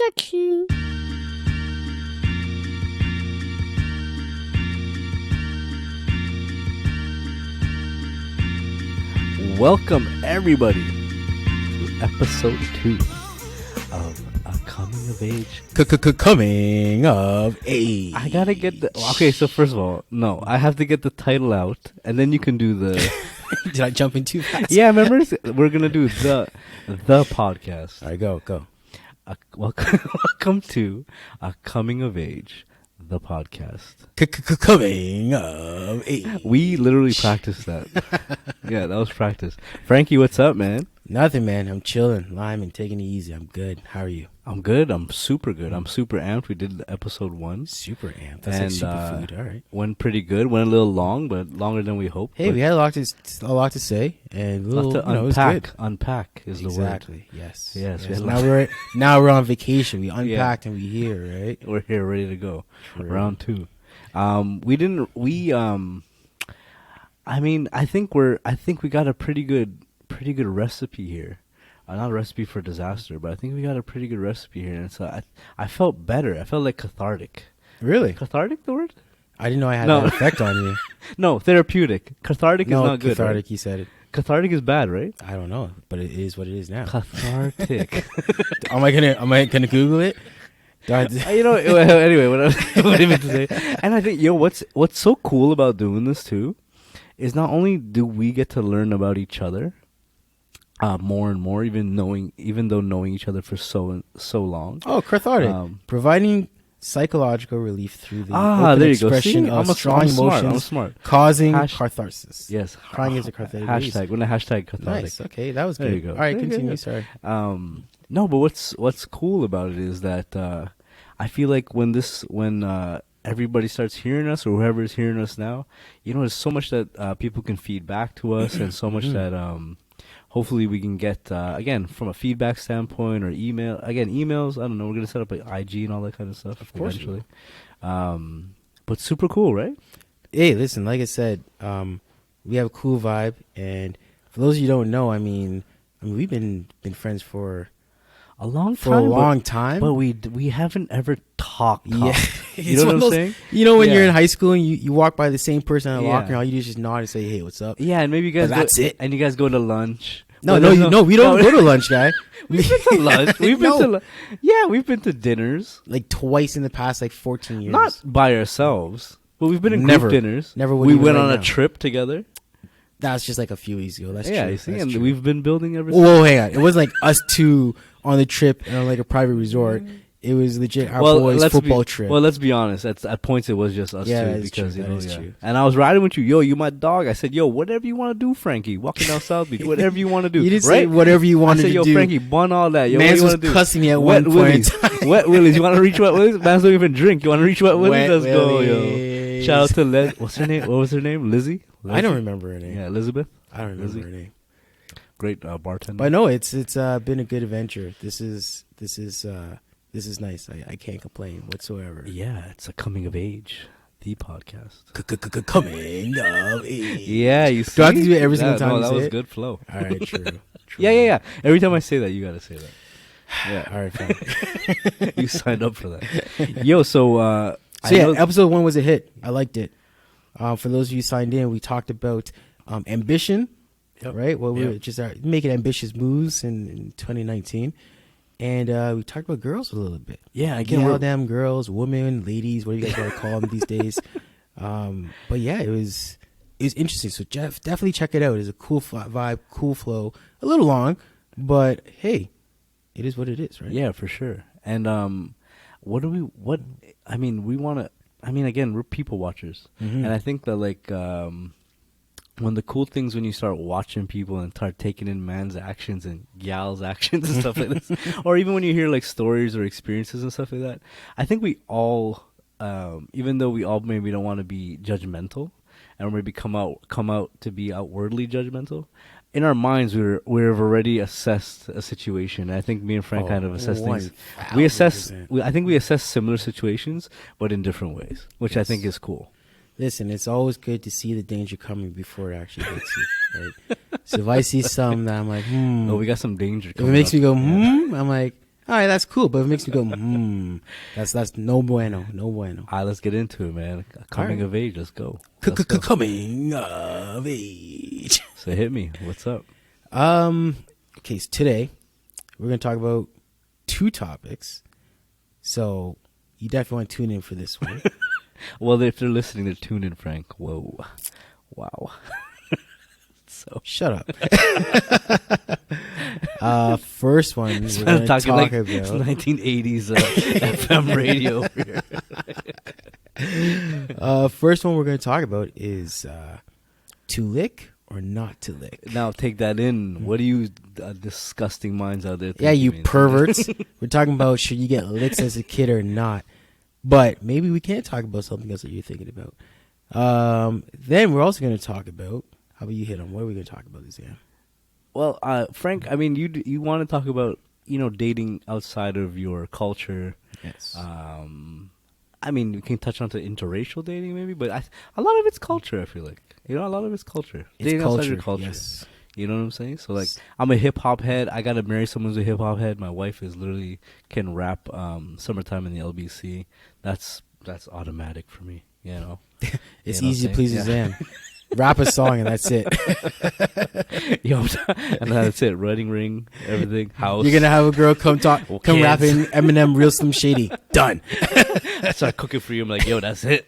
Production. Welcome everybody to episode 2 of A Coming of Age. Coming of age. I gotta get the... Okay, so first of all, no, I have to get the title out, and then you can do the... Did I jump in too fast? Yeah, remember? We're gonna do the podcast. All right, go. Welcome to A Coming of Age, the podcast. Coming of age. We literally practiced that. Yeah, that was practice. Frankie, what's up, man? Nothing, man. I'm chilling, lime, and taking it easy. I'm good. How are you? I'm good. I'm super good. I'm super amped. We did episode 1. Super amped. That's like superfood. All right. Went pretty good. Went a little long, but longer than we hoped. Hey, we had a lot to say, and a lot to unpack. it was good. Unpack is the word. Exactly. Yes. Yes. Now we're on vacation. We unpacked and we here, right? We're here, ready to go. True. Round 2. I think we got a pretty good recipe here. Not a recipe for disaster, but I think we got a pretty good recipe here. And so I felt better. I felt like cathartic. Really? Cathartic, the word? I didn't know I had that effect on you. No, therapeutic. Cathartic is not good. Cathartic, right? You said it. Cathartic is bad, right? I don't know, but it is what it is now. Cathartic. Am I gonna Google it? Anyway, what I meant to say, and I think what's so cool about doing this too, is not only do we get to learn about each other, more and more, even though knowing each other for so long. Oh, cathartic, providing psychological relief through the there you expression go. of strong emotions, I'm smart. Causing catharsis. Yes, crying is a cathartic. Hashtag. We're gonna hashtag cathartic. Nice. Okay, that was good. There you go. All right, Very continue. good. Sorry. No, but what's cool about it is that I feel like when everybody starts hearing us, or whoever is hearing us now, there's so much that people can feed back to us, and so much that hopefully we can get again from a feedback standpoint, or emails. I don't know. We're gonna set up an IG and all that kind of stuff. Of course, eventually. But super cool, right? Hey, listen. Like I said, we have a cool vibe, and for those of you who don't know, I mean, we've been friends for a long time, but we haven't ever talked. Yeah, you know what I'm saying? When you're in high school and you walk by the same person in a locker, and all you do is just nod and say, "Hey, what's up?" Yeah, and maybe you guys. That's it. And you guys go to lunch. No, we don't go to lunch, guy. We've been to lunch. We've been to dinners like twice in the past 14 years. Not by ourselves, but we've been in group dinners. Never. We went on a trip together. That's just like a few weeks ago. That's true. You see, that's and true. We've been building ever since. Whoa, hang on. It wasn't like us two on the trip and on like a private resort. It was legit our boys' football trip. Well, let's be honest. At points, it was just us two because true. And I was riding with you. Yo, you my dog. I said, yo, whatever you want to do, Frankie. Walking down South Beach, whatever you want to do. You didn't say whatever you wanted to do. I said, yo, Frankie, bun all that. Yo, Mans what was cussing me at one point. Wet Willies. You want to reach Wet Willies? Mans don't even drink. You want to reach Wet Willies? Let's go, yo. Shout out to what's her name? What was her name? Lizzie? I don't remember her name. Yeah, Elizabeth. I don't remember her name. Great bartender. But no, it's been a good adventure. This is nice. I can't complain whatsoever. Yeah, it's a coming of age, the podcast. Coming of age. Yeah, you see. Do I have to do it every single time? No, you that say was it? good flow. All right, true. Yeah. Every time I say that, you gotta say that. Yeah. All right, fine. You signed up for that. Yo, so episode 1 was a hit. I liked it. For those of you signed in, we talked about ambition. Yep. Right? Well, we were just making ambitious moves in 2019. And we talked about girls a little bit. Yeah, I get them girls, women, ladies, what do you guys want to call them these days? But yeah, it was interesting. So definitely check it out. It's a cool vibe, cool flow. A little long, but hey, it is what it is, right? Yeah, for sure. And again, we're people watchers. Mm-hmm. And I think that one of the cool things when you start watching people and start taking in man's actions and gal's actions and stuff like this, or even when you hear stories or experiences and stuff like that, I think we all, even though we all maybe don't want to be judgmental, and maybe come out to be outwardly judgmental, in our minds we've already assessed a situation. I think me and Frank kind of assess things. I think we assess similar situations, but in different ways, which I think is cool. Listen, it's always good to see the danger coming before it actually hits you, right? So if I see something that I'm like, oh, we got some danger coming. If it makes me go, I'm like, all right, that's cool, but it makes me go, that's no bueno, no bueno. All right, let's get into it, man. Coming of age, let's go. Coming of age. So hit me. What's up? Okay, so today we're going to talk about 2 topics. So you definitely want to tune in for this one. Well, if they're listening, they're tuned in, Frank. Whoa. Wow. So shut up. First one we're going to talk like about 1980s FM radio over here. First one we're going to talk about is to lick or not to lick. Now take that in. What are you disgusting minds out there thinking? Yeah, you perverts. We're talking about should you get licks as a kid or not. But maybe we can't talk about something else that you're thinking about. Then we're also going to talk about, how about you hit on, what are we going to talk about this year? Well, Frank, I mean, you want to talk about, dating outside of your culture. Yes. I mean, we can touch on to interracial dating maybe, but a lot of it's culture, I feel like. A lot of it's culture. It's dating culture, outside your culture. yes. You know what I'm saying? So, like, I'm a hip-hop head. I got to marry someone who's a hip-hop head. My wife is literally can rap Summertime in the LBC. That's automatic for me, It's easy to please Zan. Rap a song and that's it. And that's it. Wedding ring, everything, house. You're going to have a girl come rapping Eminem, Real Slim Shady. Done. I start cooking for you. I'm like, yo, that's it.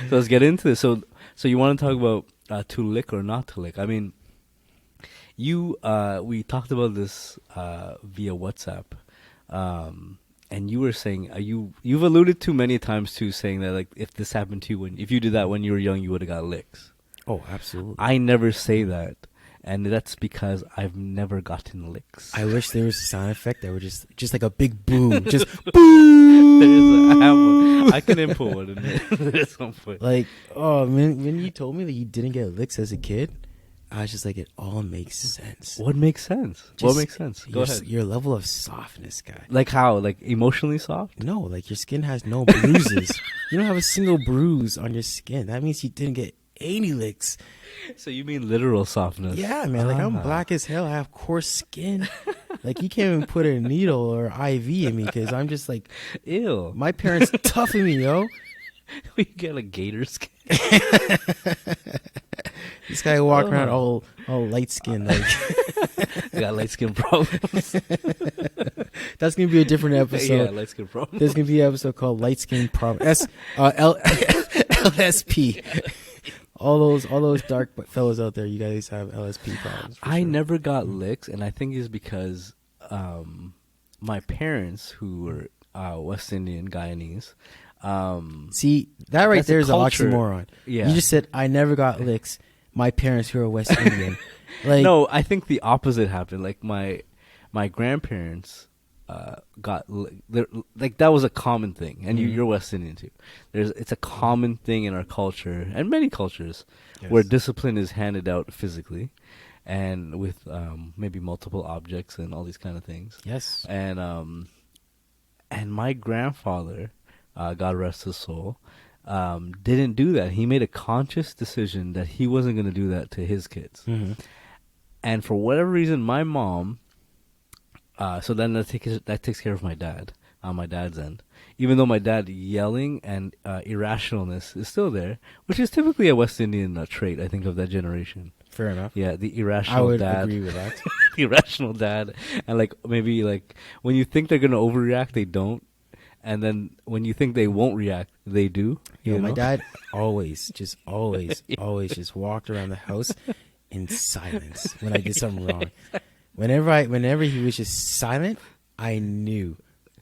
So let's get into this. So you want to talk about to lick or not to lick? I mean, we talked about this via WhatsApp, and you were saying you've alluded to many times too, saying that like if this happened to you if you did that when you were young, you would have got licks. Oh, absolutely. I never say that, and that's because I've never gotten licks. I wish there was a sound effect that were just like a big boom, just boom. I can input one in there at some point. Like, oh man, when you told me that you didn't get licks as a kid, I was just like, it all makes sense. What makes sense? What makes sense? Go ahead. Your level of softness, guy. Like how? Like emotionally soft? No, like your skin has no bruises. You don't have a single bruise on your skin. That means you didn't get any licks. So you mean literal softness? Yeah, man. Like I'm black as hell. I have coarse skin. Like you can't even put a needle or IV in me because I'm just like, ew. My parents toughen me, yo. We get a gator skin. This guy walking around all light skinned, like got light skin problems. That's gonna be a different episode. Yeah, light skin problems. There's gonna be an episode called Light Skin Problems. LSP. All those dark fellows out there, you guys have LSP problems. I never got licks, and I think it's because my parents, who were West Indian Guyanese. See, that right there is an oxymoron. Yeah. You just said, I never got licks. My parents who are West Indian. Like, no, I think the opposite happened. Like my grandparents got like that was a common thing, and you're West Indian too. It's a common thing in our culture and many cultures where discipline is handed out physically, and with maybe multiple objects and all these kind of things. Yes. And my grandfather, God rest his soul, didn't do that. He made a conscious decision that he wasn't going to do that to his kids. Mm-hmm. And for whatever reason, my mom, so then that takes care of my dad on my dad's end. Even though my dad yelling and irrationalness is still there, which is typically a West Indian trait, I think, of that generation. Fair enough. Yeah, the irrational dad. I would agree with that. The irrational dad. And like maybe like when you think they're going to overreact, they don't. And then when you think they won't react, they do. You know, my dad always just walked around the house in silence when I did something wrong. Whenever he was just silent, I knew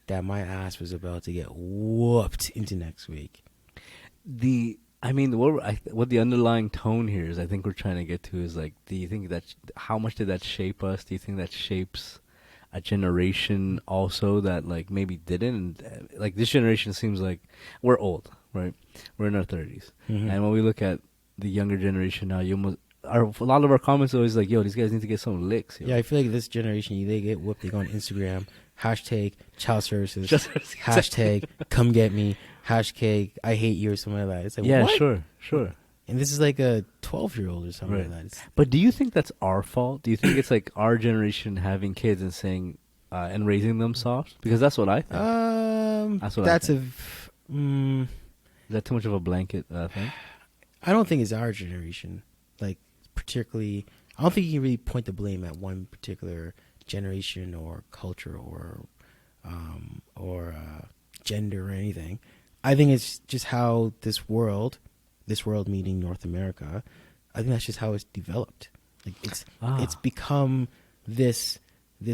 that my ass was about to get whooped into next week. What the underlying tone here is, I think we're trying to get to is like, do you think that how much did that shape us? Do you think that shapes a generation also that like maybe didn't? Like this generation seems like we're old, right? We're in our 30s, and when we look at the younger generation now, a lot of our comments are always like, "Yo, these guys need to get some licks." Yo. Yeah, I feel like this generation, they get whooped. They go on Instagram, hashtag child services, hashtag come get me, hashtag I hate you or something like that. It's like, yeah, what? sure. And this is like a 12-year-old or something like that. But do you think that's our fault? Do you think it's like our generation having kids and saying, and raising them soft? Because that's what I think. That's what I that's think. mm, Is that too much of a blanket thing? I don't think it's our generation. Like, particularly, I don't think you can really point the blame at one particular generation or culture or gender or anything. I think it's just how this world meaning North America, I think that's just how it's developed. Like it's become this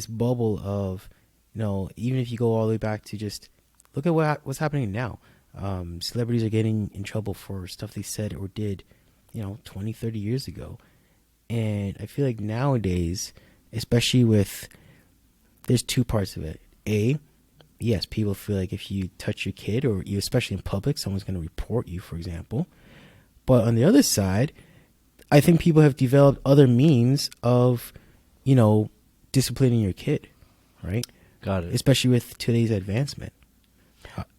bubble of, even if you go all the way back to just look at what's happening now. Celebrities are getting in trouble for stuff they said or did, 20, 30 years ago. And I feel like nowadays, especially there's two parts of it. A, yes, people feel like if you touch your kid, or you, especially in public, someone's going to report you, for example. But on the other side, I think people have developed other means of, disciplining your kid, right? Got it. Especially with today's advancement.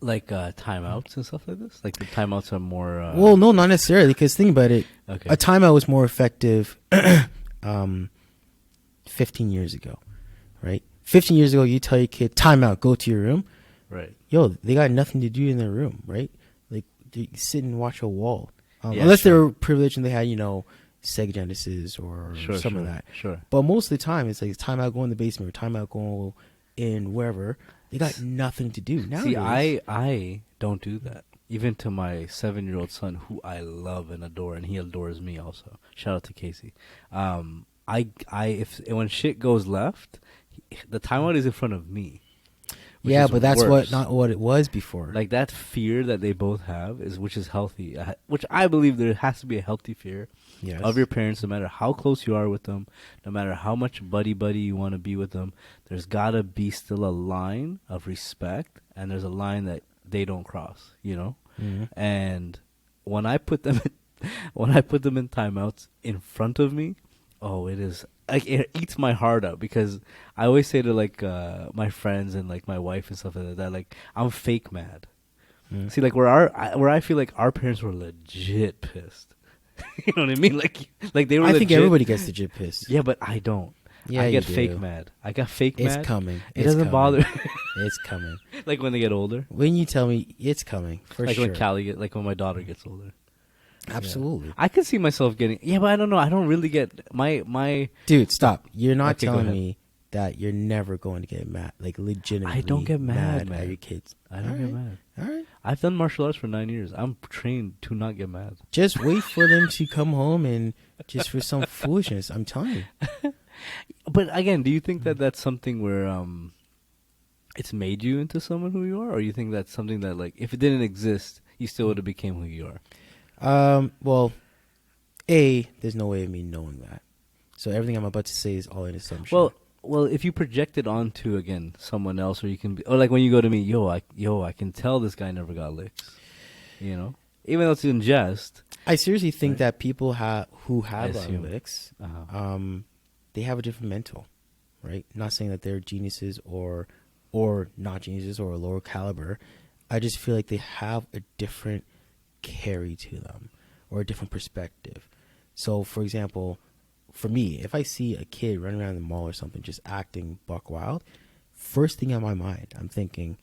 Like timeouts and stuff like this? Like the timeouts are more... Well, no, not necessarily, because think about it. Okay. A timeout was more effective 15 years ago, right? 15 years ago, you tell your kid, timeout, go to your room. Right. Yo, they got nothing to do in their room, right? Like, they sit and watch a wall. Yeah, unless sure. they were privileged and they had, Sega Genesis or some of that. Sure. But most of the time, it's like timeout, go in the basement, or timeout, go in wherever. They got nothing to do. Nowadays, See, I don't do that. Even to my 7-year-old son, who I love and adore, and he adores me also. Shout out to Casey. If when shit goes left, the timeout is in front of me. Yeah, but that's worse. not what it was before. Like that fear that they both have which is healthy. Which I believe there has to be a healthy fear of your parents, no matter how close you are with them, no matter how much buddy you want to be with them. There's gotta be still a line of respect, and there's a line that they don't cross. Mm-hmm. And when I put them in timeouts in front of me, it is like it eats my heart out, because I always say to like my friends and like my wife and stuff like that, like I'm fake mad. Mm. See, like where I feel like our parents were legit pissed. You know what I mean? Like they were. I legit. think everybody gets legit pissed. Yeah, but I don't. Yeah, I get you fake do. mad. I got fake mad. It's coming. It doesn't bother. It's coming. Like when they get older. When you tell me it's coming, for like sure. when Callie when my daughter gets older. Absolutely. Yeah. I can see myself getting. Yeah, but I don't know. I don't really get my. Dude, stop! You're not Okay, go telling ahead. me that you're never going to get mad, like legitimately. I don't get mad, at man. your kids. I don't get mad. All right. I've done martial arts for 9 years. I'm trained to not get mad. Just wait for them to come home and just for some foolishness. I'm telling you. But again, do you think that that's something where it's made you into someone who you are, or you think that's something that, like, if it didn't exist, you still would have became who you are? Well, there's no way of me knowing that. So everything I'm about to say is all an assumption. Well, if you project it onto again someone else, or you can, or like when you go to me, I can tell this guy never got licks, even though it's in jest. I seriously think that people who I have assume. licks, Uh-huh. they have a different mental, right? Not saying that they're geniuses or not geniuses or a lower caliber. I just feel like they have a different carry to them or a different perspective. So, for example, for me, if I see a kid running around the mall or something just acting buck wild, first thing on my mind, I'm thinking,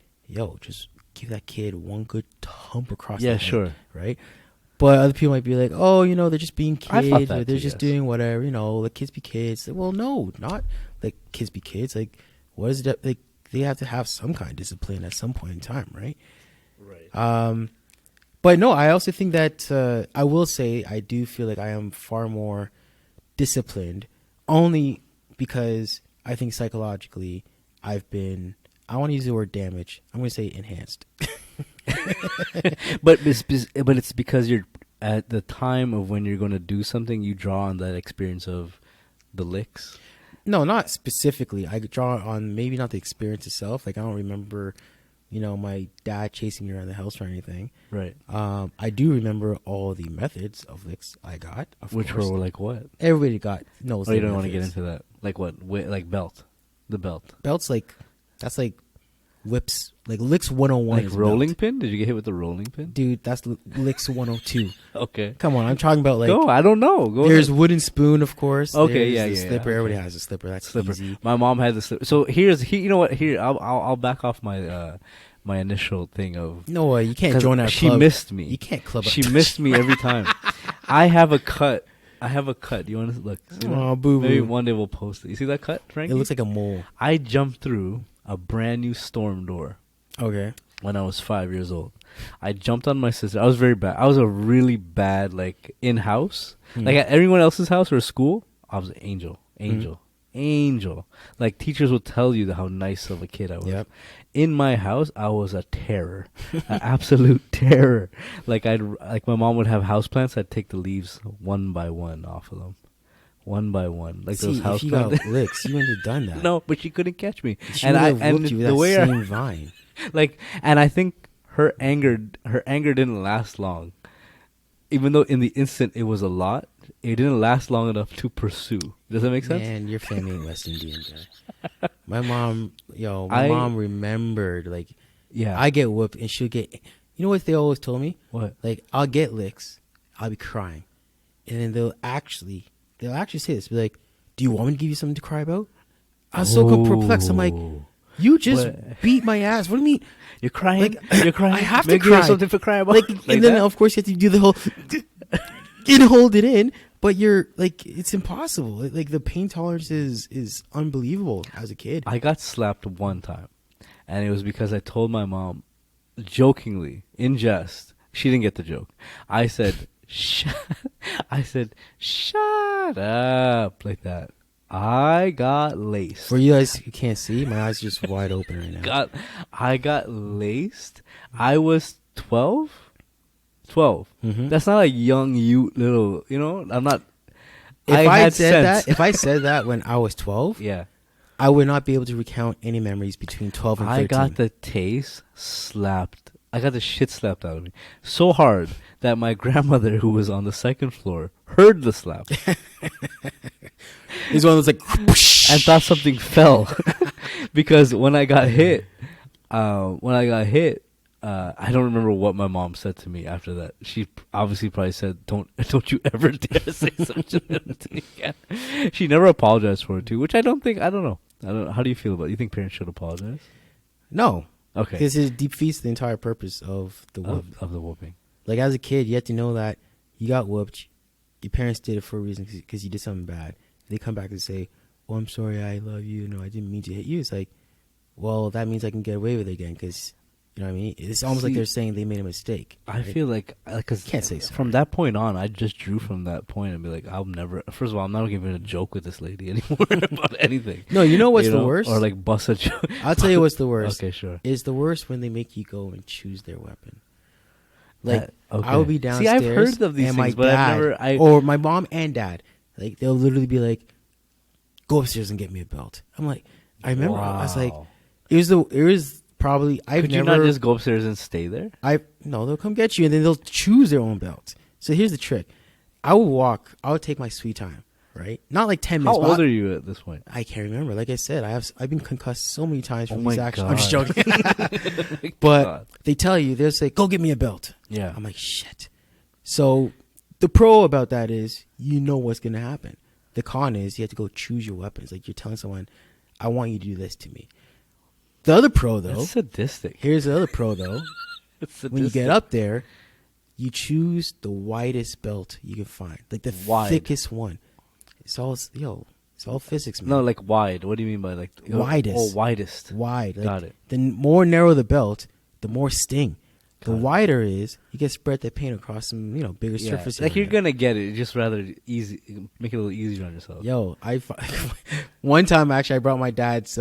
just give that kid one good thump across the head, Sure. right? But other people might be like, they're just being I thought kids, that or they're too, just yes. doing whatever, like kids be kids. Well, no, not like kids be kids. Like, what is it? Like, they have to have some kind of discipline at some point in time, right? Right. But no, I also think that I will say I do feel like I am far more disciplined, only because I think psychologically I want to use the word damage. I'm going to say enhanced. but it's because you're at the time of when you're going to do something, you draw on that experience of the licks. No, not specifically. I draw on maybe not the experience itself. Like, I don't remember, my dad chasing me around the house or anything. Right. I do remember all the methods of licks I got. Which course. were like what? Everybody knows. Oh, you don't want to get into that. Like what? Like belt. The belt. Belts, like, that's like whips, like licks 101. Like rolling pin? Did you get hit with the rolling pin? Dude, that's licks 102. Okay. Come on, I'm talking about like. Go, I don't know. There's wooden spoon, of course. Okay, there's yeah. Slipper, Okay. everybody has a slipper. That's easy. My mom had the slipper. So you know what? Here, I'll back off my my initial thing of. No way, you can't join our She club. missed me. You can't club. She missed me every time. I have a cut. Do you want to look? Oh, boo boo. Maybe one day we'll post it. You see that cut, Frankie? It looks like a mole. I jumped through a brand new storm door. Okay. When I was 5 years old, I jumped on my sister. I was very bad. I was a really bad, like, in-house. Like, at everyone else's house or school, I was an angel. Like, teachers would tell you how nice of a kid I was. Yep. In my house, I was a terror. An absolute terror. Like, my mom would have houseplants. I'd take the leaves one by one off of them. One by one. Like, See, those houseplants. if you got licks, you wouldn't have done that. No, but she couldn't catch me. She would have whooped you with that same vine. Like, and I think her anger didn't last long. Even though in the instant it was a lot, it didn't last long enough to pursue. Does that make sense? Man, your family ain't West Indian, guy. My mom remembered, like, yeah, I get whooped and she'll get, you know what they always told me? What? Like, I'll get licks, I'll be crying. And then they'll actually say this, be like, do you want me to give you something to cry about? I was so perplexed. I'm like, you just beat my ass. What do you mean? You're crying? Like, You're crying? I have to Maybe cry. you have something to cry about? Like, and then, that? of course, you have to do the whole... and hold it in, but you're, like, it's impossible. Like, the pain tolerance is unbelievable as a kid. I got slapped one time, and it was because I told my mom, jokingly, in jest, she didn't get the joke. I said, shut up, like that. I got laced. For you guys who can't see, my eyes are just wide open right now. I got laced. I was 12. 12. Mm-hmm. That's not a young, little, I'm not. If I said that when I was 12, yeah, I would not be able to recount any memories between 12 and 13. I got the shit slapped out of me so hard that my grandmother, who was on the second floor, heard the slap. He's one of those like, and thought something fell. Because when I got hit, I don't remember what my mom said to me after that. She obviously probably said, don't you ever dare say something to me again. She never apologized for it too, which I don't know. How do you feel about it? You think parents should apologize? No. Okay. Because it defeats the entire purpose of the whoop. Of the whooping. Like, as a kid, you have to know that you got whooped. Your parents did it for a reason because you did something bad. They come back and say, oh, I'm sorry, I love you. No, I didn't mean to hit you. It's like, well, that means I can get away with it again because, you know what I mean? It's almost like they're saying they made a mistake. I feel like, because can't say sorry. From that point on, I just drew from that point and be like, first of all, I'm not even a joke with this lady anymore about anything. No, you know what's the worst? Or like bust a joke. I'll tell you what's the worst. Okay, sure. It's the worst when they make you go and choose their weapon. Like, okay. I would be downstairs. See, I've heard of these things, but I've never... Or my mom and dad, like, they'll literally be like, go upstairs and get me a belt. I'm like, I remember, I was like, it was probably, Could you not just go upstairs and stay there? No, they'll come get you and then they'll choose their own belt. So here's the trick. I would take my sweet time, right? Not like 10 minutes. How old are you at this point? I can't remember. Like I said, I've been concussed so many times from these actions. God. I'm just joking. But they tell you, they'll say, go get me a belt. Yeah. I'm like, shit. So the pro about that is you know what's going to happen. The con is you have to go choose your weapons. Like, you're telling someone, I want you to do this to me. The other pro, though. That's sadistic. Here's the other pro, though. When you get up there, you choose the widest belt you can find. Like the thickest one. It's all physics, man. No, like wide. What do you mean by like widest? Oh, widest. Wide. Like, got it. The more narrow the belt, the more sting. The wider is, you can spread the pain across some, bigger surface area. Like, you're gonna get it. Just rather easy, make it a little easier on yourself. Yo, one time actually, I brought my dad's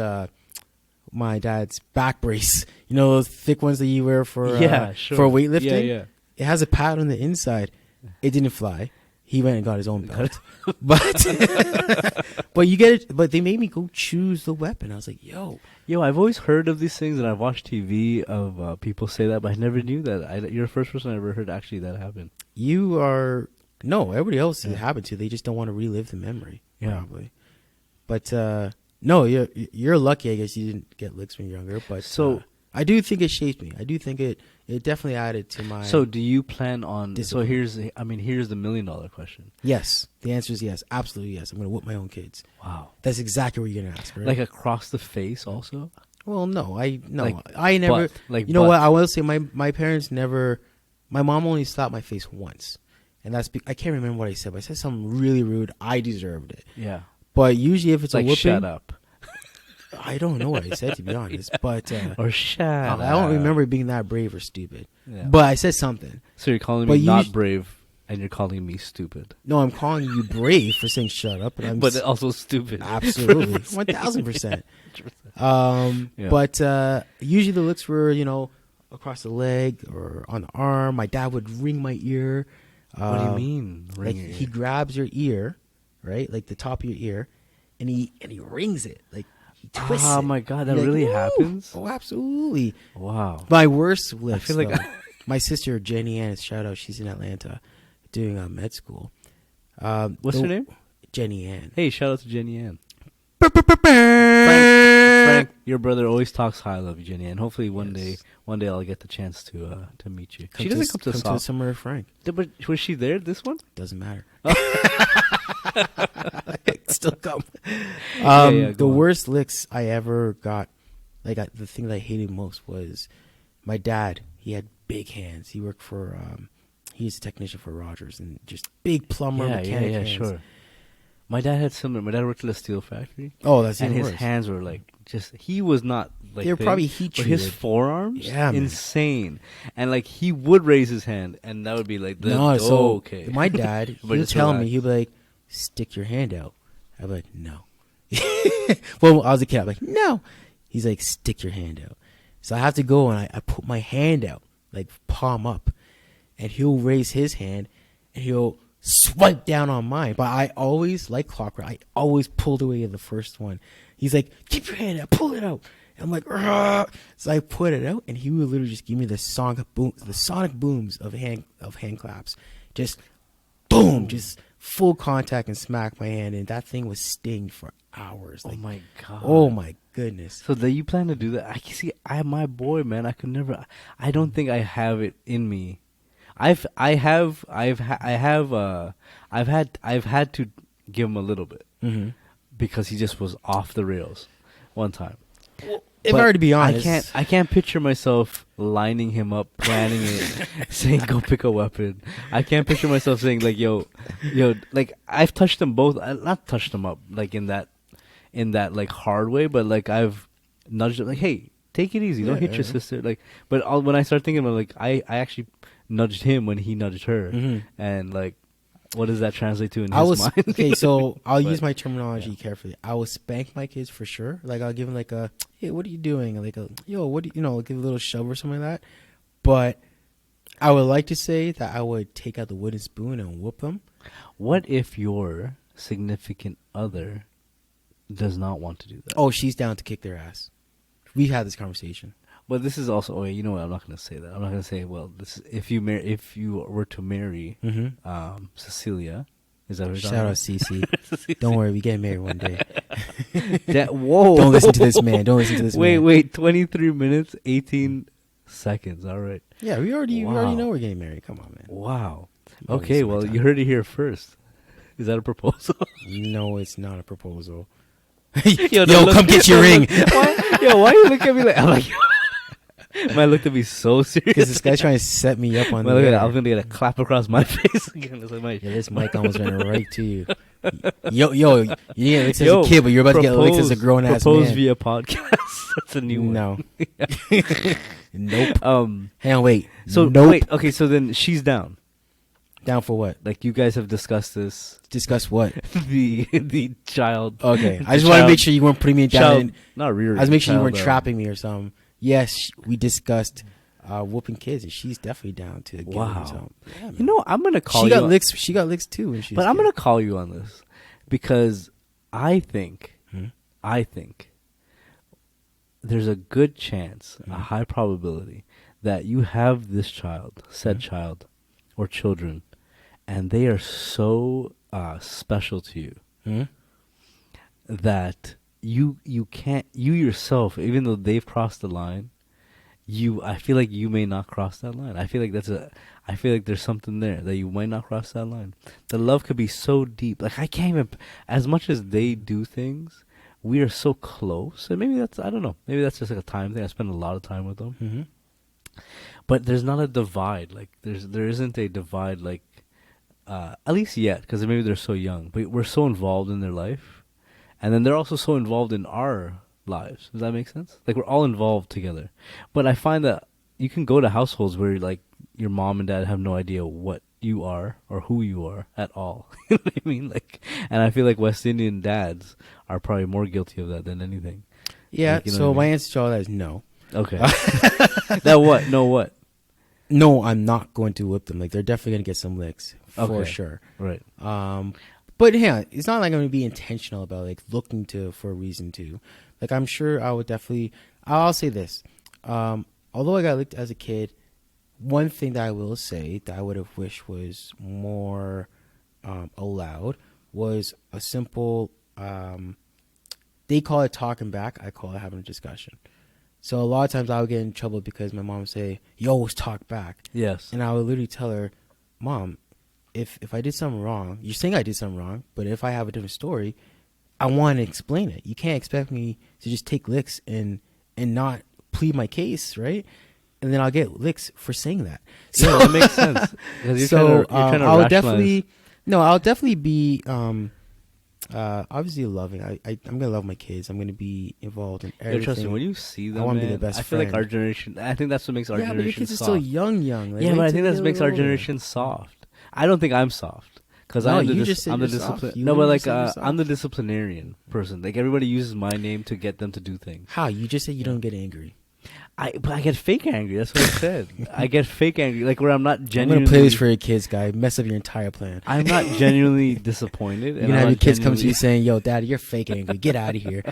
back brace. You know those thick ones that you wear for for weightlifting. Yeah. It has a pad on the inside. It didn't fly. He went and got his own belt. but you get it. But they made me go choose the weapon. I was like, yo, I've always heard of these things, and I've watched TV of people say that, but I never knew that. You're the first person I ever heard actually that happened. No, everybody else it happened to. They just don't want to relive the memory. Yeah. Probably. But no, you're lucky. I guess you didn't get licks when you're younger. But so I do think it shaped me. I do think it definitely added to my. So do you plan on? Discipline. So here's the $1,000,000 question. Yes, the answer is yes, absolutely yes. I'm gonna whoop my own kids. Wow. That's exactly what you're gonna ask, right? Like across the face, also. Well, no, I Like never. butt, like you know butt. what? I will say my parents never. My mom only slapped my face once, and that's I can't remember what I said, but I said something really rude. I deserved it. Yeah. But usually, if it's Like a whooping, shut up. I don't know what I said, to be honest. But Or shut up. I don't remember being that brave or stupid. Yeah. But I said something. So you're calling But me not you- brave, and you're calling me stupid. No, I'm calling you brave for saying shut up, but I'm But also stupid. absolutely 1,000%. Yeah. But usually the looks were, across the leg or on the arm. My dad would ring my ear. What do you mean? Like Ring your he ear? grabs your ear, right, like the top of your ear, and he rings it, like he twists Oh it. my God, that You're like, really "Woo!" happens? Oh, absolutely. Wow. My worst licks. feel like though, my sister Jenny Ann, shout out, she's in Atlanta, doing med school. What's her name? Jenny Ann. Hey, shout out to Jenny Ann. Frank. Frank, your brother always talks high. I love you, Jenny, and hopefully one day I'll get the chance to meet you. She doesn't come to the South. summer of Frank. But was she there? This one? Doesn't matter. Still come. Yeah, the go on. worst licks I ever got, the thing that I hated most was my dad. He had big hands. He worked for, he's a technician for Rogers, and just big plumber, mechanic hands. Sure. My dad had similar. My dad worked at a steel factory. Oh, that's And even his worse. hands were like he was not like They were thin, probably heat but his treated. forearms, Yeah, man. insane. And like he would raise his hand, and that would be like, okay. My dad, he But would just tell me, relax. he'd be like, stick your hand out. I'd be like, no. Well, I was a kid, I'd be like, no. He's like, stick your hand out. So I have to go and I put my hand out, like palm up, and he'll raise his hand and he'll swipe down on mine. But I always, like clockwork, I always pulled away at the first one. He's like, keep your hand out, pull it out. And I'm like, "Argh." So I put it out, and he would literally just give me the sonic booms of hand claps, just boom, just full contact and smack my hand, and that thing was sting for hours. Oh my God. Oh my goodness. So that you plan to do that? I see. My boy, man. I could never. I don't think I have it in me. I've had to give him a little bit because he just was off the rails one time. If But I were to be honest, I can't picture myself lining him up, planning it, saying go pick a weapon. I can't picture myself saying like, yo, like I've touched them both. Not touched them up like in that like hard way, but like I've nudged it like, hey, take it easy, don't hit your sister. Like, but when I start thinking about like I actually nudged him when he nudged her, and like, what does that translate to in his mind? okay, so I'll But, use my terminology carefully. I will spank my kids for sure. Like I'll give them like a, hey, what are you doing? Like a, yo, what do you give a little shove or something like that. But I would like to say that I would take out the wooden spoon and whoop them. What if your significant other does not want to do that? Oh, she's down to kick their ass. We had this conversation. But this is also. Oh, you know what? I'm not going to say that. I'm not going to say. Well, this if you were to marry Cecilia, is that what you're Shout talking out Cece. Don't worry, we get married one day. Whoa! Don't listen to this man. Don't listen to this man. Wait. 23 minutes, 18 seconds. All right. Yeah, we already Wow. know we're getting married. Come on, man. Wow. Oh, Okay. waste my Well, time. you heard it here first. Is that a proposal? No, it's not a proposal. Yo, come get your ring. Why you look at me like? I'm like. Man looked at me so serious. Because this guy's trying to set me up on Man, the look at air. that. I was gonna get a clap across my face again. It's like my, Yeah, this mic almost went right to you. Yo, you get licked as a kid, but you're about to get licked as a grown ass propose man. via podcast. That's a new one. No. Nope. Hang on, wait. So nope. wait. Okay. So then she's down. Down for what? Like you guys have discussed this. Discuss what? the child. Okay. the I just want to child- make sure you weren't putting me down. Child, not rearing. I was making sure you weren't child, trapping me or something. Yes, we discussed whooping kids, and she's definitely down to get Wow. some. Yeah, man. You know, I'm gonna call she you. got on- licks. She got licks too, when she was But I'm kid. gonna call you on this because I think there's a good chance, a high probability, that you have this child, said child, or children, and they are so special to you that you can't, you yourself, even though they've crossed the line, I feel like you may not cross that line. I feel like there's something there that you might not cross that line. The love could be so deep. Like I can't even, as much as they do things, we are so close. And maybe that's, I don't know. Maybe that's just like a time thing. I spend a lot of time with them. Mm-hmm. But there's not a divide. Like there isn't a divide like, at least yet, because maybe they're so young. But we're so involved in their life. And then they're also so involved in our lives. Does that make sense? Like we're all involved together. But I find that you can go to households where like your mom and dad have no idea what you are or who you are at all. You know what I mean? Like, and I feel like West Indian dads are probably more guilty of that than anything. Yeah. Like, you know So what I my mean? answer to all that is no. Okay. That what? No what? No, I'm not going to whip them. Like they're definitely gonna get some licks for Okay. sure. Right. But yeah, it's not like I'm gonna be intentional about like looking to for a reason to. Like I'm sure I would definitely. I'll say this. Although I got licked as a kid, one thing that I will say that I would have wished was more allowed was a simple. They call it talking back. I call it having a discussion. So a lot of times I would get in trouble because my mom would say, "You always talk back." Yes. And I would literally tell her, "Mom, if I did something wrong, you're saying I did something wrong, but if I have a different story, I want to explain it. You can't expect me to just take licks and not plead my case, right? And then I'll get licks for saying that." So Yeah, that makes sense. 'Cause you're so trying to I'll rationalize. definitely I'll definitely be obviously loving. I'm gonna love my kids. I'm gonna be involved in Yo, everything. trust me, when you see them, I wanna be man, the best I feel like friend. our generation. I think that's what makes our Yeah, but your generation kids are soft. still young. Like, Yeah, wait but I till think they that get a makes little our older. generation soft. I don't think I'm soft because No, I'm you just said I'm the you're soft. discipline. You No, but literally like said you're I'm the soft. disciplinarian person. Like everybody uses my name to get them to do things. How? You just said you don't get angry. But I get fake angry. That's what I said. I get fake angry, like where I'm not I'm genuinely. gonna play this for your kids, guy. Mess up your entire plan. I'm not genuinely disappointed. You're And gonna I'm have not your kids come to genuinely- you saying, "Yo, Daddy, you're fake angry. Get out of here.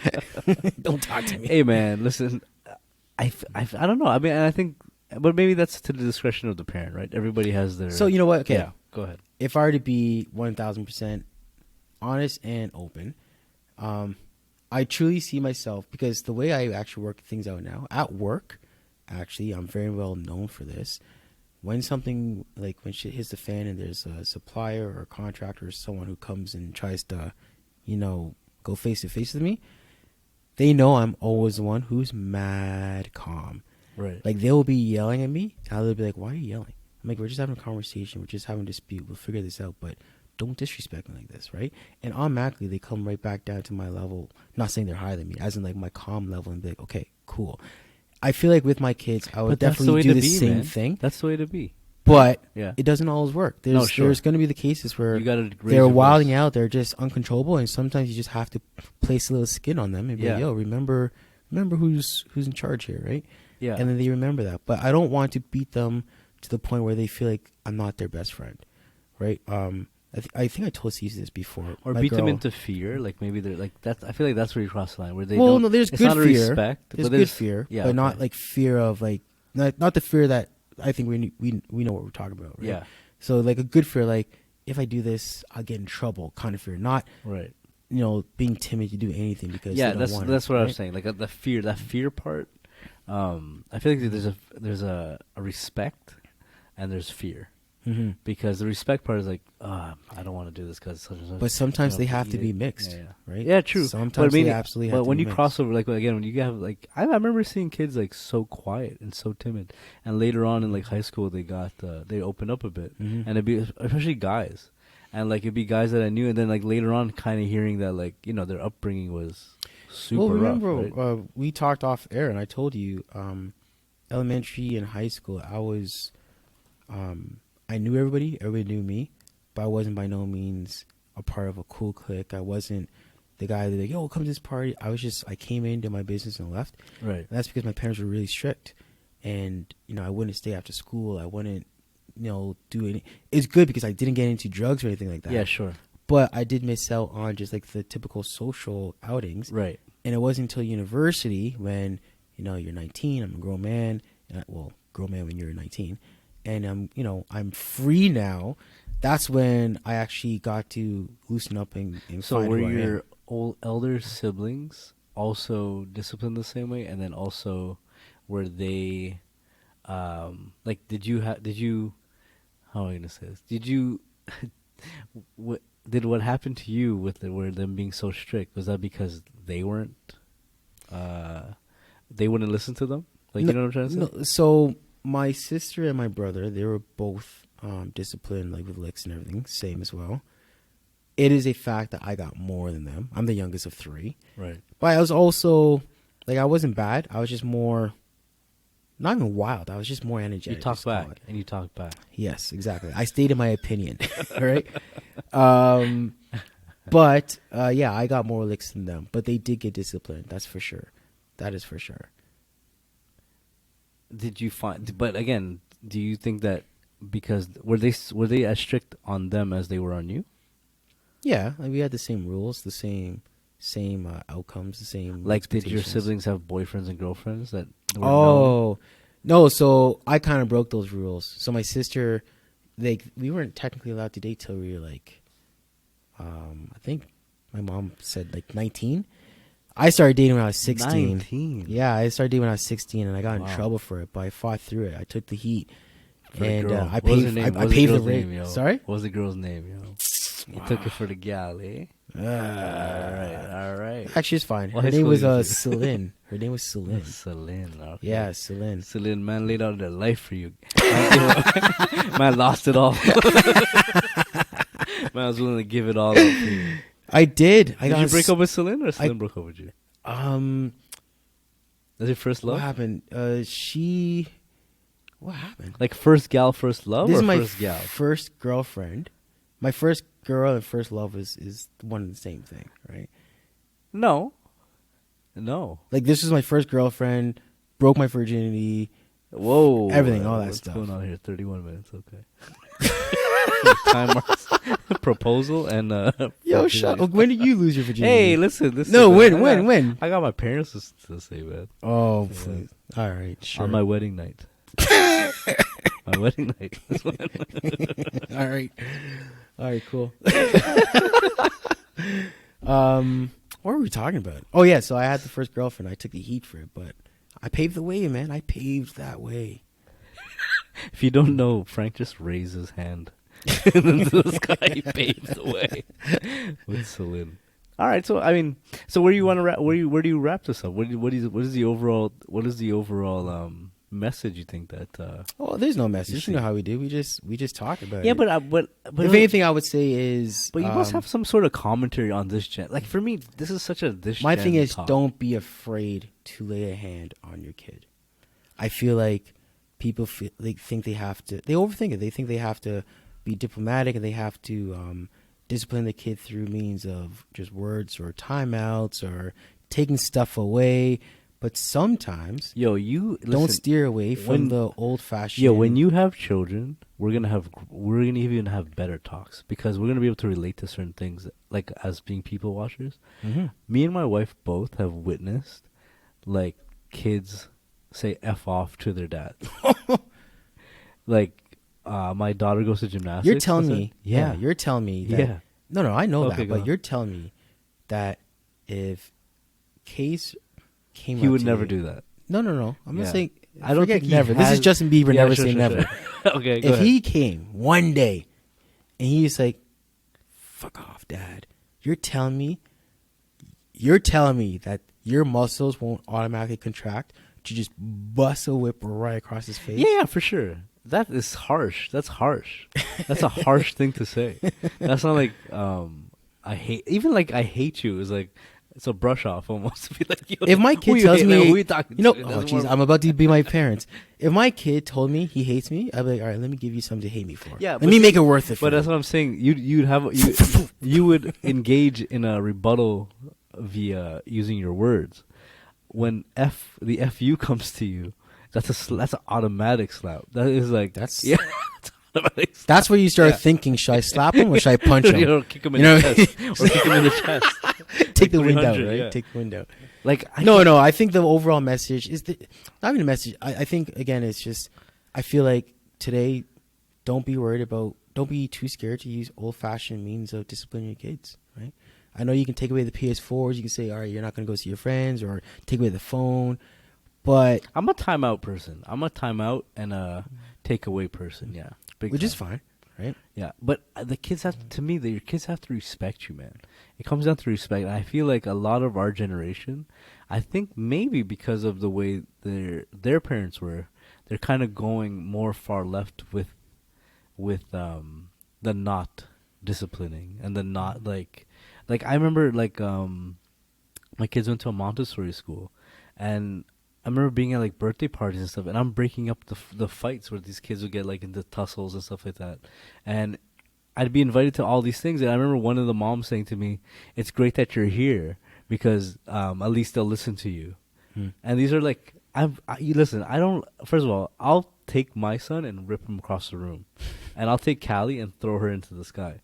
Don't talk to me." Hey man, listen. I don't know. I mean, and I think, but maybe that's to the discretion of the parent, right? Everybody has their. So you know what? Okay, Yeah. Go ahead. if I were to be 1,000% honest and open, I truly see myself because the way I actually work things out now at work, actually, I'm very well known for this. When something like when shit hits the fan and there's a supplier or a contractor or someone who comes and tries to, go face to face with me, they know I'm always the one who's mad calm. Right. Like they'll be yelling at me, and they'll be like, "Why are you yelling?" I'm like, "We're just having a conversation. We're just having a dispute. We'll figure this out, but don't disrespect me like this, right?" And automatically they come right back down to my level. Not saying they're higher than me, as in like my calm level, and be like, "Okay, cool." I feel like with my kids, I would But that's the definitely way do to the be, same man. thing. That's the way to be. But Yeah. it doesn't always work. There's No, sure. there's going to be the cases where You gotta raise they're your wilding voice. out. They're just uncontrollable, and sometimes you just have to place a little skin on them and be like, Yeah. "Yo, remember who's in charge here, right?" Yeah. And then they remember that. But I don't want to beat them to the point where they feel like I'm not their best friend, right? I think I told Cece this before. Or My beat them girl- into fear, like maybe they're like that. I feel like that's where you cross the line, where they. Well, don't, no, there's it's good not a fear. respect, There's but good fear, yeah, but not okay. like fear of like not the fear that I think we know what we're talking about, right? Yeah. So like a good fear, like if I do this, I'll get in trouble, kind of fear. Not Right. being timid to do anything because Yeah, they don't that's want that's it, what I right? was saying. Like that fear part. I feel like there's a respect, and there's fear. Mm-hmm. Because the respect part is like, I don't want to do this because such and such. But sometimes they have to eat be it. mixed, Yeah, yeah. right? Yeah, true. Sometimes but I mean, they absolutely have But to when be you mixed. cross over, like again, when you have like, I remember seeing kids like so quiet and so timid, and later on in like high school they opened up a bit, Mhm. and it'd be especially guys, and like it'd be guys that I knew, and then like later on, kind of hearing that like their upbringing was super Well, remember, rough, right? we talked off air, and I told you, elementary and high school, I knew everybody. Everybody knew me, but I wasn't by no means a part of a cool clique. I wasn't the guy that like, "Yo, come to this party." I came in, did my business, and left. Right. And that's because my parents were really strict, and I wouldn't stay after school. I wouldn't, do any. It's good because I didn't get into drugs or anything like that. Yeah, sure. But I did miss out on just like the typical social outings. Right. And it wasn't until university when, you're 19, I'm a grown man. Grown man when you're 19. And I'm free now. That's when I actually got to loosen up and So find were who I am. your elder siblings also disciplined the same way, and then also where they, like, did you how am I gonna say this? Did you, did what happened to you with where them being so strict, was that because they weren't, they wouldn't listen to them? Like, you know what I'm trying to say? No, so my sister and my brother, they were both disciplined, like with licks and everything, same as well. It is a fact that I got more than them. I'm the youngest of 3. Right. But I was also, like, I wasn't bad. I was just more, not even wild. I was just more energetic. You talk back, and you talk back. Yes, exactly. I stated my opinion, right? But, yeah, I got more licks than them. But they did get disciplined. That's for sure. That is for sure. Did you find? But again, do you think that because were they as strict on them as they were on you? Yeah, like we had the same rules, the same outcomes, the same. Like, did your expectations. siblings have boyfriends and girlfriends that were known? Oh, no. So I kind of broke those rules. So my sister, we weren't technically allowed to date till we were like, I think my mom said like 19. I started dating when I was 16. 19. Yeah, I started dating when I was 16, and I got in Wow. trouble for it, but I fought through it. I took the heat, For a and girl. I What was her paved. name? I What was paved the girl's name, way. yo? Sorry. What was the girl's name, yo? You took it for the gal, eh? All right. Actually, it's fine. What Her high name was school did you- Celine. Her name was Celine. Celine. Okay. Yeah, Celine. Celine, man, laid out their life for you. Man lost it all. Man was willing to give it all up for you. I did. Did you break up with Celine, or Celine broke up with you? Was it first love? What happened? What happened? Like first gal, first love, This or is my first gal? first girlfriend. My first girl and first love is one and the same thing, right? No. Like, this was my first girlfriend, broke my virginity. Whoa. Everything, all that What's stuff. going on here? 31 minutes. Okay. Time marks. Proposal and Yo, shut up. When did you lose your virginity? Hey, listen. No, when? I got my parents to say, man. Oh, Yeah. please. All right, sure. On my wedding night. My wedding night. All right, cool. What were we talking about? Oh yeah, so I had the first girlfriend. I took the heat for it, but I paved the way, man. I paved that way. If you don't know, Frank just raised his hand into the sky. He paved the way with Celine. All right, so I mean, so where do you want to wrap? Where do you wrap this up? What is the overall message you think that? Oh, there's no message. see. You know how we do. We just talk about Yeah, it. but If anything, I would say is. But you must have some sort of commentary on this gen. Like, for me, this is such a My gen thing is, talk. don't be afraid to lay a hand on your kid. I feel like people think they have to. They overthink it. They think they have to be diplomatic and they have to discipline the kid through means of just words or timeouts or taking stuff away. But sometimes, Yo, you don't listen, steer away from when- the old-fashioned. Yeah, when you have children, we're gonna even have better talks because we're gonna be able to relate to certain things, like as being people watchers. Mhm. Me and my wife both have witnessed, like, kids say "f off" to their dad. Like, my daughter goes to gymnastics. You're telling I me, said, yeah, you're telling me that. Yeah. No, I know Okay, that, go but on. you're telling me that if Case came, He up would to never you- do that. No. I'm Yeah. not saying. I don't forget think he never. This has- is Justin Bieber. Yeah, Never sure, say sure, never. sure. Okay, go If ahead. he came one day and he's like, "Fuck off, Dad," you're telling me that your muscles won't automatically contract to just bust a whip right across his face. Yeah, for sure. That is harsh. That's harsh. That's a harsh thing to say. That's not like I hate you is like it's a brush off almost to be like, yo, If my who kid you tells hate? me, Like, who you talking you know, to? oh That's jeez, more- I'm about to be my parents. If my kid told me he hates me, I'd be like, all right, let me give you something to hate me for. Yeah, let but me see- make it worth it. For But that's you. what I'm saying. You would engage in a rebuttal via using your words. When the fu comes to you, that's an automatic slap. That is like That's- yeah. It's automatic slap. That's where you start Yeah. thinking: should I slap him or should I punch him? Or kick him in You know? the chest. Or kick him in the chest. Take the Like wind out, 300, right? yeah. Take the wind out. Like No. I think the overall message is not even a message. I think again, it's just I feel like today, don't be too scared to use old-fashioned means of disciplining your kids. Right? I know you can take away the PS4s. You can say, all right, you're not going to go see your friends, or take away the phone. But I'm a timeout person. I'm a timeout and a takeaway person. Yeah, which time. is fine, right? Yeah, but the kids have to me. Your kids have to respect you, man. It comes down to respect. And I feel like a lot of our generation, I think maybe because of the way their parents were, they're kind of going more far left with the not disciplining and the not like I remember like my kids went to a Montessori school, and I remember being at like birthday parties and stuff, and I'm breaking up the fights where these kids would get like into tussles and stuff like that, and I'd be invited to all these things, and I remember one of the moms saying to me, "It's great that you're here because at least they'll listen to you." And these are like, you listen. I don't. First of all, I'll take my son and rip him across the room, and I'll take Callie and throw her into the sky.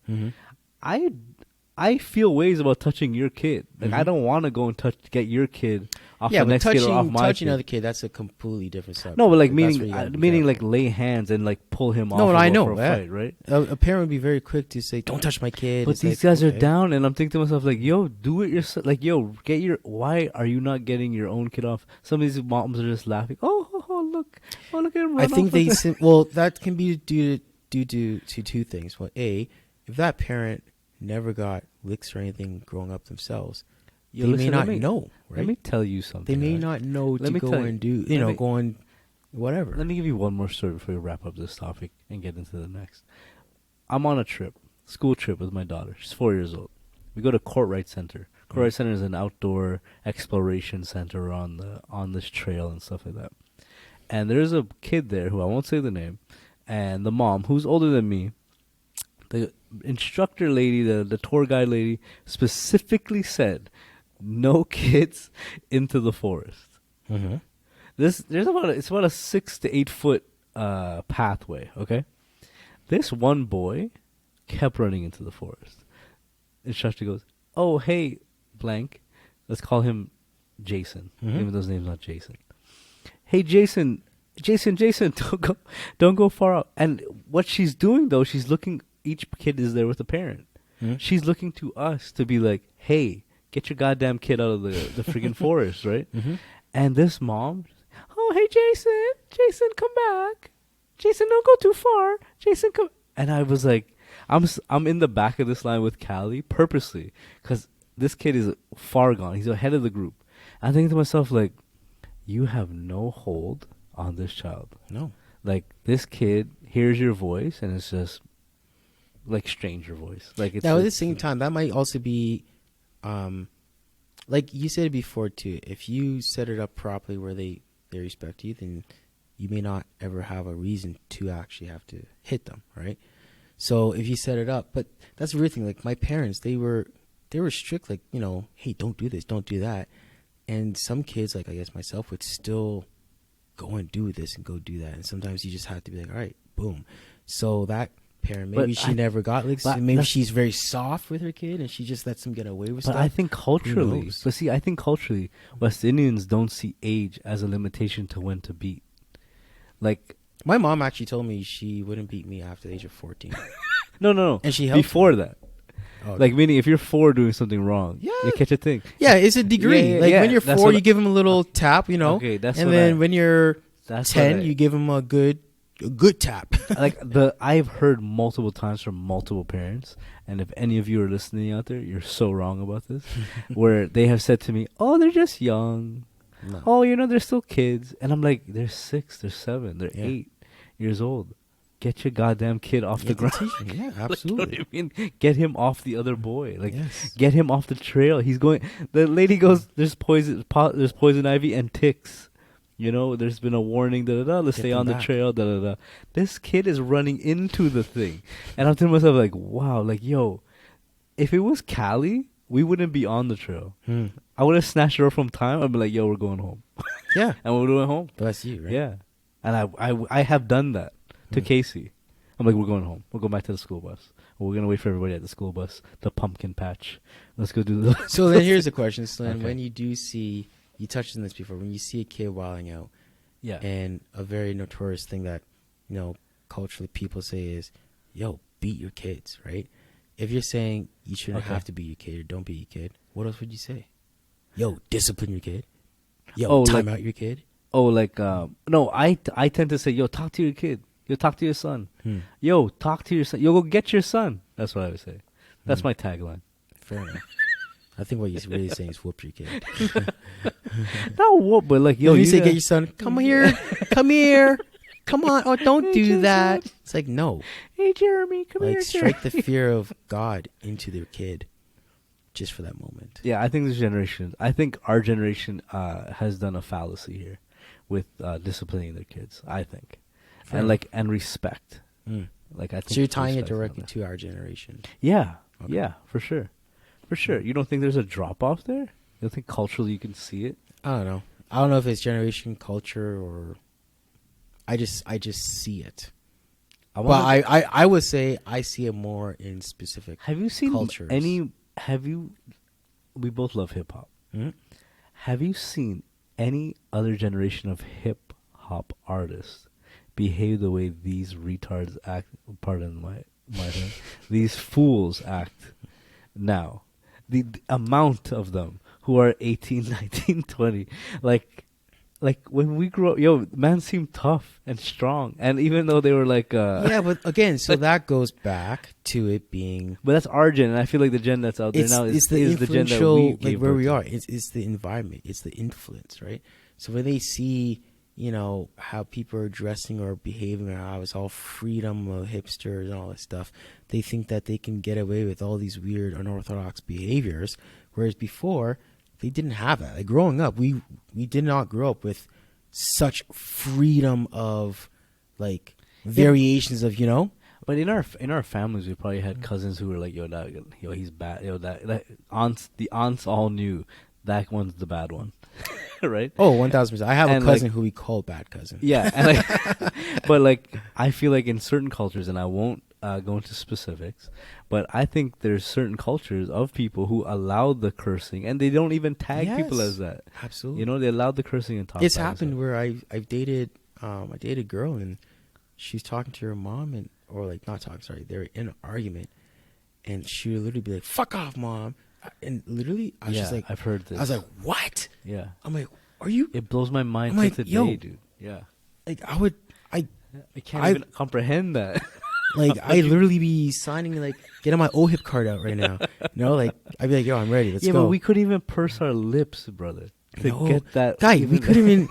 I feel ways about touching your kid. Like I don't want to go and get your kid off the next kid or off my touching kid. another kid, that's a completely different subject. No, but like That's meaning where you gotta be meaning careful. like lay hands and like pull him off. No, I know for a that. fight, right? A parent would be very quick to say, "Don't touch my kid." But It's these like, guys are okay. down, and I'm thinking to myself, like, yo, do it yourself. Like, yo, get your. Why are you not getting your own kid off? Some of these moms are just laughing. Oh, look at him run I think off they with it." well, that can be due to two things. Well, if that parent never got licks or anything growing up themselves, Yo, they listen, may not know. Right? Let me tell you something. They may right? not know Let to me go tell you- and do, let me- go and whatever. Let me give you one more story before we wrap up this topic and get into the next. I'm on a school trip with my daughter. She's 4 years old. We go to Courtright Center. Courtright Center is an outdoor exploration center on this trail and stuff like that. And there's a kid there who I won't say the name, and the mom who's older than me. The instructor lady, the tour guide lady, specifically said, "No kids into the forest." Mm-hmm. It's about a 6 to 8 foot pathway. Okay, this one boy kept running into the forest. Instructor goes, "Oh hey, blank, let's call him Jason, even though his name's not Jason. Hey Jason, don't go far out." And what she's doing though, she's looking. Each kid is there with a parent. She's looking to us to be like, "Hey, get your goddamn kid out of the freaking forest, right?" And this mom, "Oh, hey, Jason, come back. Jason, don't go too far. Jason, come." And I was like, I'm in the back of this line with Callie purposely because this kid is far gone. He's ahead of the group. I'm thinking to myself, like, you have no hold on this child. No. Like, this kid hears your voice and it's just like stranger voice. Like it's Now at the same time, that might also be, like you said it before too. If you set it up properly where they respect you, then you may not ever have a reason to actually have to hit them, right? So if you set it up, but that's the weird thing. Like my parents, they were strict. Like, hey, don't do this, don't do that. And some kids, like I guess myself, would still go and do this and go do that. And sometimes you just have to be like, all right, boom. So that parent, maybe she never got licks. Maybe she's very soft with her kid and she just lets him get away with stuff. But I think culturally, West Indians don't see age as a limitation to when to beat. Like, my mom actually told me she wouldn't beat me after the age of 14. No. And she helped before me. that. Oh, Like, meaning if you're 4 doing something wrong, Yeah. you catch a thing. yeah, it's a degree. Yeah, like yeah, when you're that's 4, what you give him a little tap, Okay, that's and what then when you're that's 10, what you give him a good tap. I've heard multiple times from multiple parents, and if any of you are listening out there, you're so wrong about this, where they have said to me, "Oh, they're just young. No. Oh, they're still kids," and I'm like, "They're 6, they're 7, they're Yeah. 8 years old. Get your goddamn kid off the You have to ground." teach him. Yeah, Like, you know absolutely. what I mean? Get him off the other boy. Like, Yes. get him off the trail. He's going. The lady goes, "There's poison ivy and ticks. There's been a warning. Let's Get stay them on the back. trail. This kid is running into the thing, and I'm thinking to myself, like, wow, like, yo, if it was Cali, we wouldn't be on the trail. I would have snatched her up from time. I'd be like, yo, we're going home, Yeah. and we're going home. But that's you, right? Yeah, and I have done that to Casey. I'm like, we're going home. We'll go back to the school bus. We're gonna wait for everybody at the school bus. The pumpkin patch. Let's go do the. So then here's the question, Slim. Okay. When you do see, you touched on this before, when you see a kid wilding out, Yeah. and a very notorious thing that, culturally people say is, yo, beat your kids, right? If you're saying you shouldn't Okay. have to beat your kid or don't beat your kid, what else would you say? Yo, discipline your kid. Yo, Oh, time like- out your kid. Oh, like no, I tend to say, yo, talk to your kid. Yo, talk to your son. Yo, talk to your son. Yo, go get your son. That's what I would say. That's my tagline. Fair enough. I think what you're really saying is whoop your kid. Not whoop, but like, yo, you say get your son. Come here. Come here. Come on. Oh, don't do that. It's like, no. Hey, Jeremy, come Like, here. strike the fear of God into their kid just for that moment. Yeah, I think I think our generation has done a fallacy here with disciplining their kids. I think, Fair and respect. Like I think. So you're tying it respect's directly not to our generation. Yeah, Okay. yeah, for sure, for sure. You don't think there's a drop off there? You don't think culturally you can see it? I don't know. I don't know if it's generation, culture, or I just see it. But I would say I see it more in specific. Have you seen cultures. any? Have you? We both love hip hop. Mhm. Have you seen any other generation of hip hop artists behave the way these retards act? Pardon my term. These fools act now. The amount of them who are 18, 19, 20, like when we grew up, yo, man seemed tough and strong, and even though they were like, yeah, but again, so that goes back to it being. but that's our gen, and I feel like the gen that's out there now is the is the gen that influential, we like gave where birth we to. are. It's the environment. It's the influence, right? So when they see, how people are dressing or behaving, or how it's all freedom of hipsters and all this stuff, they think that they can get away with all these weird, unorthodox behaviors. Whereas before, they didn't have that. Like growing up, we did not grow up with such freedom of like variations of. But in our families, we probably had cousins who were like, yo, he's bad. Yo, that the aunts all knew that one's the bad one, right? Oh, 1,000%. I have a And, cousin like, who we call bad cousin. Yeah, and but like I feel like in certain cultures, and I won't go into specifics, but I think there's certain cultures of people who allow the cursing, and they don't even tag people Yes, as that. absolutely. They allowed the cursing and talk. It's back and happened stuff. where I dated a girl, and she's talking to her mom, or like not talking, sorry, they're in an argument, and she would literally be like, "Fuck off, mom," and literally I was just like, I've heard this. I was like, "What?" Yeah, I'm like, "Are you?" it blows my mind I'm to like, today, yo. dude. Yeah, Like I can't even comprehend that. like I literally be signing, like getting my OHIP card out right now. Like I'd be like, "Yo, I'm ready. Let's Yeah, go." but we couldn't even purse our lips, brother, to No. get that. Guy, we couldn't even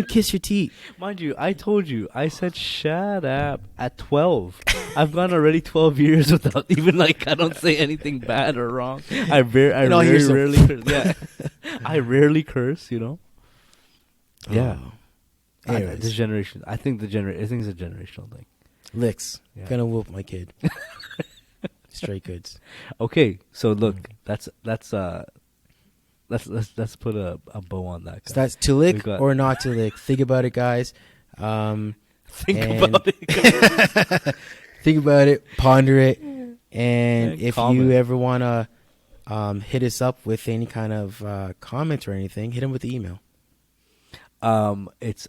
kiss your teeth. Mind you, I told you, I said shut up at 12. I've gone already 12 years without even I don't say anything bad or wrong. I rarely curse. Yeah, I rarely curse. Yeah. Oh. Anyways. This generation, I think it's a generational thing. Licks. Yeah. Gonna whoop my kid. Straight goods. Okay, so look, let's put a bow on that. So that's to lick We've got- or not to lick. Think about it, guys. Think and- about it. Think about it. Ponder it. And And if comment. you ever want to hit us up with any kind of comment or anything, hit them with the email. It's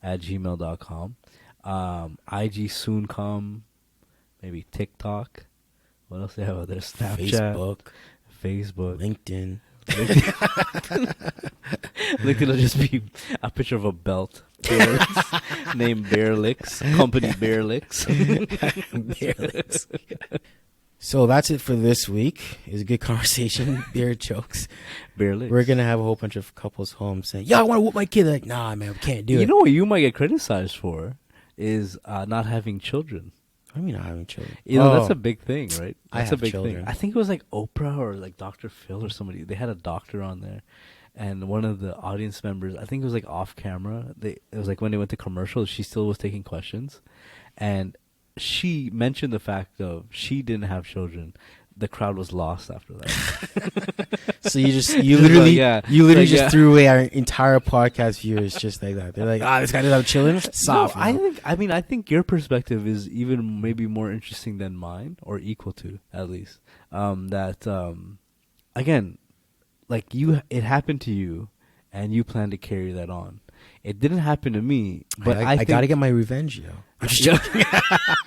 comingofage.thepodcast@gmail.com. IG soon come. Maybe TikTok. What else they have out there? Snapchat, Facebook. LinkedIn. LinkedIn will just be a picture of a belt. Named Bear Licks. Company Bear Licks. Bear Licks. So that's it for this week. It was a good conversation. Beer jokes. Bear Licks. We're going to have a whole bunch of couples home saying, "Yeah, I want to whoop my kid." They're like, "Nah, man, we can't do it." You know what you might get criticized for is not having children. I mean, not having children. That's a big thing, right? I That's have a big children. thing. I think it was like Oprah or like Dr. Phil or somebody. They had a doctor on there, and one of the audience members, I think it was like off camera. It was like when they went to commercials, she still was taking questions, and she mentioned the fact of she didn't have children. The crowd was lost after that. So you literally Like, just threw away our entire podcast viewers just like that. They're like, "This guy doesn't have children." Soft. No, I think your perspective is even maybe more interesting than mine, or equal to, at least. Again, like it happened to you, and you plan to carry that on. It didn't happen to me, but I got to get my revenge, yo. I'm just joking.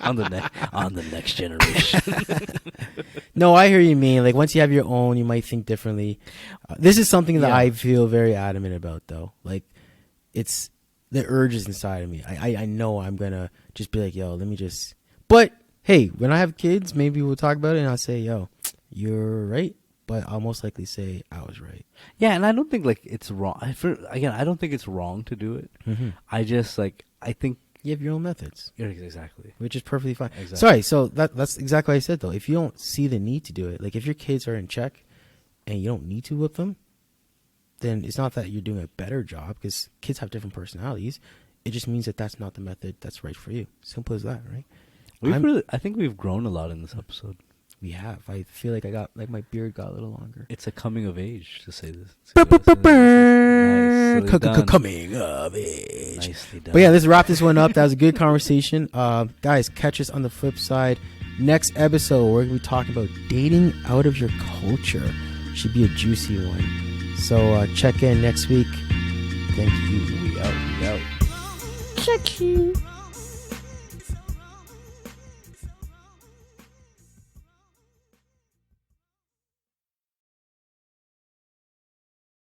on the next generation. No, I hear you mean. Like, once you have your own, you might think differently. This is something that I feel very adamant about, though. Like, it's the urges inside of me. I know I'm going to just be like, yo, let me just. But, hey, when I have kids, maybe we'll talk about it and I'll say, yo, you're right. But I'll most likely say I was right. Yeah, and I don't think, like, it's wrong. I don't think it's wrong to do it. Mm-hmm. I just, like, I think. You have your own methods. Exactly. Which is perfectly fine. Exactly. Sorry, so that's exactly what I said, though. If you don't see the need to do it, like if your kids are in check and you don't need to whip them, then it's not that you're doing a better job, because kids have different personalities. It just means that that's not the method that's right for you. Simple as that, right? I think we've grown a lot in this episode. We have. I feel like my beard got a little longer. It's a coming of age to say this. Coming of age. Nicely done. But yeah, let's wrap this one up. That was a good conversation. Guys, catch us on the flip side. Next episode, we're going to be talking about dating out of your culture. Should be a juicy one. So check in next week. Thank you. We out. Check you.